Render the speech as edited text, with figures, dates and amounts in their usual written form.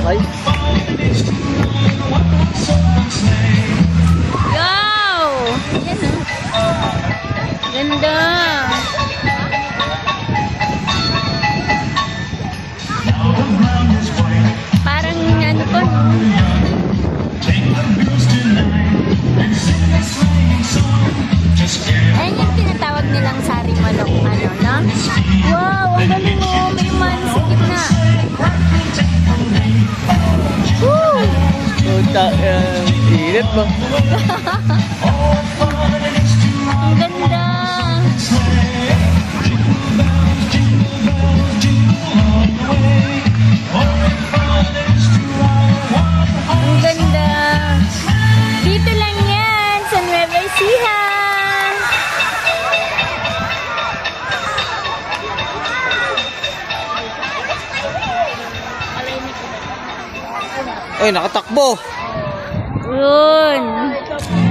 sakay. Wow! Yan oh. Ganda. Parang ano po, no? Ayan yung tinatawag nilang sari manok, ano, no? Wow, ang galing oh. May man sa gitna. Woo! Puta, init ba? Ang ganda. Ang ganda. Dito lang yan sa Nueva Ecija. Ay, nakatakbo. Yun.